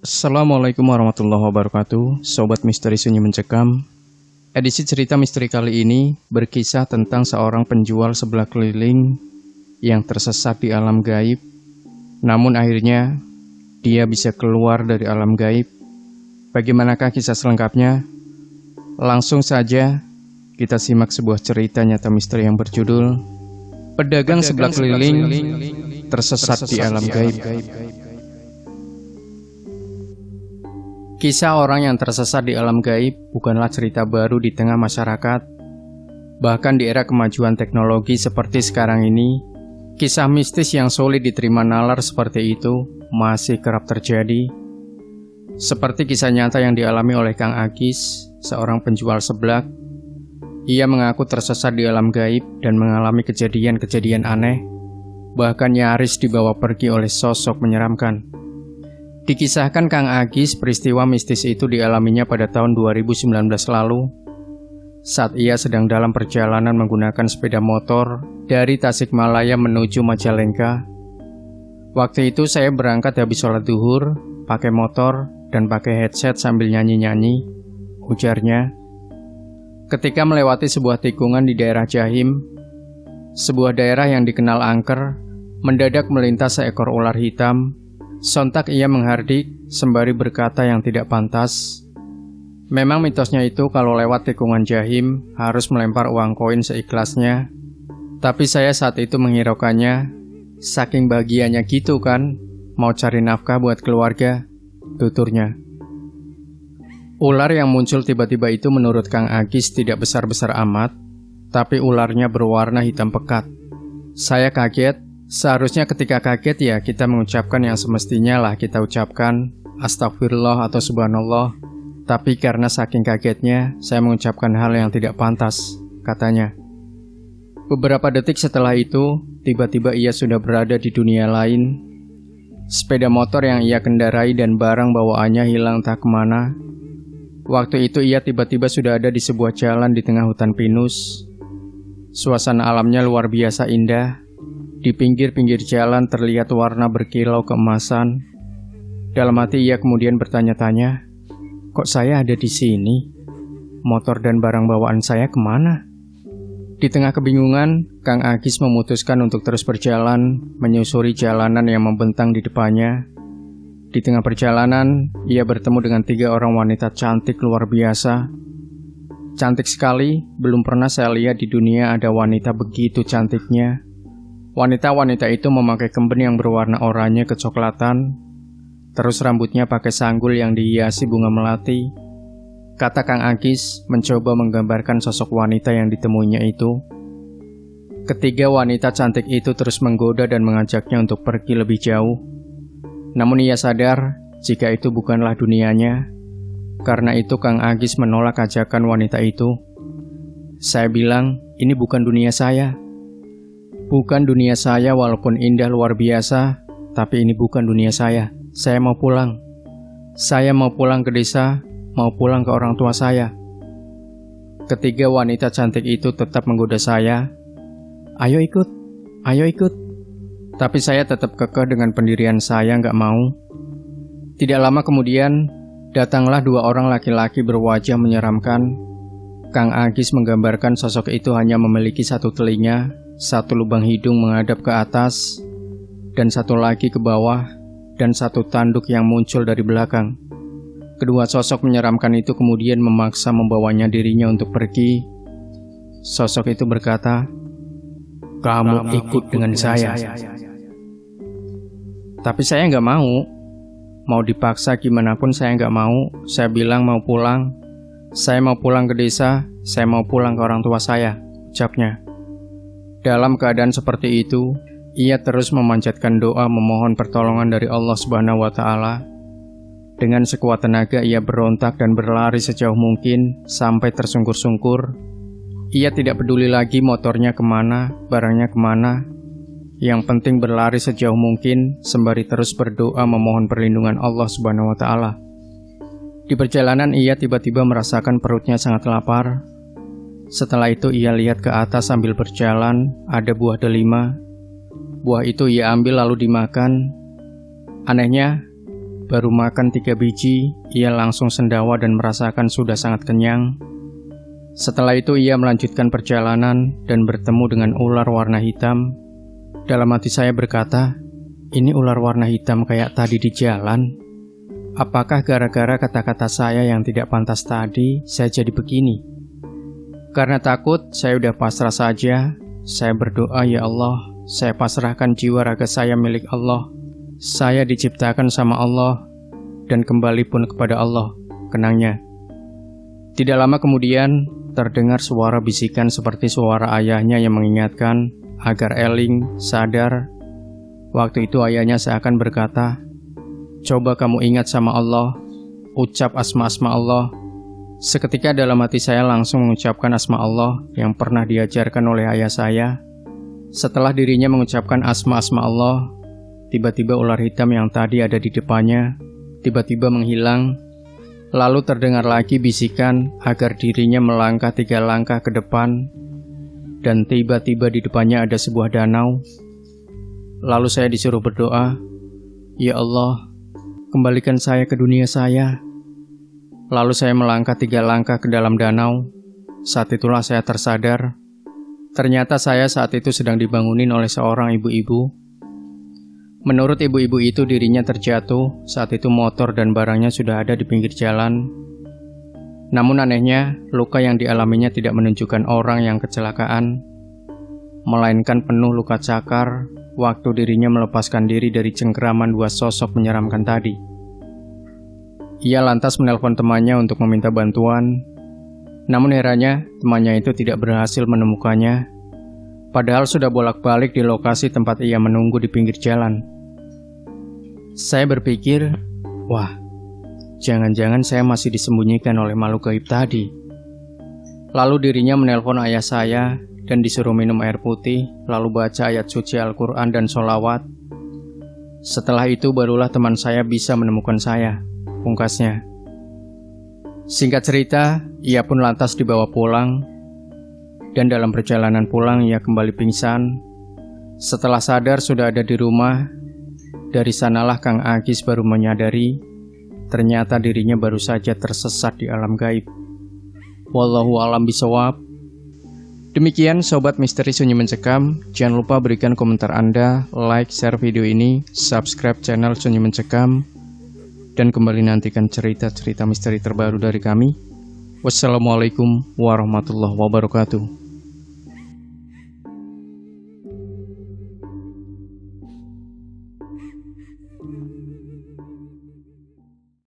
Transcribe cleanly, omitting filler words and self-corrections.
Assalamualaikum warahmatullahi wabarakatuh, Sobat Misteri Sunyi Mencekam. Edisi cerita misteri kali ini berkisah tentang seorang penjual sebelah keliling yang tersesat di alam gaib. Namun akhirnya dia bisa keluar dari alam gaib. Bagaimanakah kisah selengkapnya? Langsung saja kita simak sebuah cerita nyata misteri yang berjudul Pedagang Sebelah Keliling Tersesat di Alam Gaib. Kisah orang yang tersesat di alam gaib bukanlah cerita baru di tengah masyarakat. Bahkan di era kemajuan teknologi seperti sekarang ini, kisah mistis yang sulit diterima nalar seperti itu masih kerap terjadi. Seperti kisah nyata yang dialami oleh Kang Agis, seorang penjual seblak. Ia mengaku tersesat di alam gaib dan mengalami kejadian-kejadian aneh, bahkan nyaris dibawa pergi oleh sosok menyeramkan. Dikisahkan Kang Agis peristiwa mistis itu dialaminya pada tahun 2019 lalu saat ia sedang dalam perjalanan menggunakan sepeda motor dari Tasikmalaya menuju Majalengka. Waktu itu saya berangkat habis sholat duhur, pakai motor dan pakai headset sambil nyanyi-nyanyi, ujarnya. Ketika melewati sebuah tikungan di daerah Jahim, sebuah daerah yang dikenal angker, mendadak melintas seekor ular hitam. Sontak ia menghardik sembari berkata yang tidak pantas. Memang mitosnya itu kalau lewat tikungan Jahim harus melempar uang koin seikhlasnya. Tapi saya saat itu menghiraukannya, saking bahagianya gitu kan, mau cari nafkah buat keluarga, tuturnya. Ular yang muncul tiba-tiba itu menurut Kang Agis tidak besar-besar amat, tapi ularnya berwarna hitam pekat. Saya kaget. Seharusnya ketika kaget ya kita mengucapkan yang semestinya lah kita ucapkan, astagfirullah atau subhanallah. Tapi karena saking kagetnya, saya mengucapkan hal yang tidak pantas, katanya. Beberapa detik setelah itu, tiba-tiba ia sudah berada di dunia lain. Sepeda motor yang ia kendarai dan barang bawaannya hilang entah kemana. Waktu itu ia tiba-tiba sudah ada di sebuah jalan di tengah hutan pinus. Suasana alamnya luar biasa indah. Di pinggir-pinggir jalan terlihat warna berkilau keemasan. Dalam hati ia kemudian bertanya-tanya, kok saya ada di sini? Motor dan barang bawaan saya kemana? Di tengah kebingungan, Kang Agis memutuskan untuk terus berjalan, menyusuri jalanan yang membentang di depannya. Di tengah perjalanan, ia bertemu dengan 3 orang wanita cantik luar biasa. Cantik sekali, belum pernah saya lihat di dunia ada wanita begitu cantiknya. Wanita-wanita itu memakai kemben yang berwarna oranye kecoklatan, terus rambutnya pakai sanggul yang dihiasi bunga melati. Kata Kang Agis mencoba menggambarkan sosok wanita yang ditemuinya itu. Ketiga wanita cantik itu terus menggoda dan mengajaknya untuk pergi lebih jauh. Namun ia sadar jika itu bukanlah dunianya. Karena itu Kang Agis menolak ajakan wanita itu. Saya bilang, ini bukan dunia saya. Bukan dunia saya walaupun indah luar biasa, tapi ini bukan dunia saya. Saya mau pulang. Saya mau pulang ke desa, mau pulang ke orang tua saya. Ketiga wanita cantik itu tetap menggoda saya. Ayo ikut, ayo ikut. Tapi saya tetap kekeh dengan pendirian saya nggak mau. Tidak lama kemudian, datanglah 2 orang laki-laki berwajah menyeramkan. Kang Agis menggambarkan sosok itu hanya memiliki 1 telinga, 1 lubang hidung menghadap ke atas, dan 1 lagi ke bawah, dan 1 tanduk yang muncul dari belakang. Kedua sosok menyeramkan itu kemudian memaksa membawanya dirinya untuk pergi. Sosok itu berkata, "Kamu ikut dengan saya." Tapi saya nggak mau. Mau dipaksa gimana pun saya nggak mau. Saya bilang mau pulang. Saya mau pulang ke desa, saya mau pulang ke orang tua saya, ucapnya. Dalam keadaan seperti itu, ia terus memanjatkan doa memohon pertolongan dari Allah Subhanahu wa Ta'ala. Dengan sekuat tenaga ia berontak dan berlari sejauh mungkin sampai tersungkur-sungkur. Ia tidak peduli lagi motornya kemana, barangnya kemana. Yang penting berlari sejauh mungkin sembari terus berdoa memohon perlindungan Allah Subhanahu wa Ta'ala. Di perjalanan ia tiba-tiba merasakan perutnya sangat lapar. Setelah itu ia lihat ke atas sambil berjalan, ada buah delima. Buah itu ia ambil lalu dimakan. Anehnya, baru makan 3 biji, ia langsung sendawa dan merasakan sudah sangat kenyang. Setelah itu ia melanjutkan perjalanan dan bertemu dengan ular warna hitam. Dalam hati saya berkata, ini ular warna hitam kayak tadi di jalan. Apakah gara-gara kata-kata saya yang tidak pantas tadi, saya jadi begini? Karena takut, saya udah pasrah saja. Saya berdoa, ya Allah, saya pasrahkan jiwa raga saya milik Allah. Saya diciptakan sama Allah, dan kembali pun kepada Allah, kenangnya. Tidak lama kemudian, terdengar suara bisikan seperti suara ayahnya yang mengingatkan agar Eling sadar. Waktu itu ayahnya seakan berkata, coba kamu ingat sama Allah, ucap asma-asma Allah. Seketika dalam hati saya langsung mengucapkan asma Allah yang pernah diajarkan oleh ayah saya. Setelah dirinya mengucapkan asma-asma Allah, tiba-tiba ular hitam yang tadi ada di depannya tiba-tiba menghilang. Lalu terdengar lagi bisikan agar dirinya melangkah 3 langkah ke depan, dan tiba-tiba di depannya ada sebuah danau. Lalu saya disuruh berdoa, ya Allah, kembalikan saya ke dunia saya. Lalu saya melangkah 3 langkah ke dalam danau. Saat itulah saya tersadar. Ternyata saya saat itu sedang dibangunin oleh seorang ibu-ibu. Menurut ibu-ibu itu dirinya terjatuh, saat itu motor dan barangnya sudah ada di pinggir jalan. Namun anehnya, luka yang dialaminya tidak menunjukkan orang yang kecelakaan, melainkan penuh luka cakar waktu dirinya melepaskan diri dari cengkeraman 2 sosok menyeramkan tadi. Ia lantas menelpon temannya untuk meminta bantuan, namun herannya temannya itu tidak berhasil menemukannya, padahal sudah bolak-balik di lokasi tempat ia menunggu di pinggir jalan. Saya berpikir, wah, jangan-jangan saya masih disembunyikan oleh makhluk gaib tadi. Lalu dirinya menelpon ayah saya dan disuruh minum air putih, lalu baca ayat suci Al-Quran dan sholawat. Setelah itu barulah teman saya bisa menemukan saya, pungkasnya. Singkat cerita, ia pun lantas dibawa pulang, dan dalam perjalanan pulang ia kembali pingsan. Setelah sadar sudah ada di rumah, dari sanalah Kang Agis baru menyadari ternyata dirinya baru saja tersesat di alam gaib. Wallahu a'lam bishawab. Demikian Sobat Misteri Sunyi Mencekam. Jangan lupa berikan komentar Anda, like, share video ini, subscribe channel Sunyi Mencekam, dan kembali nantikan cerita-cerita misteri terbaru dari kami. Wassalamualaikum warahmatullahi wabarakatuh.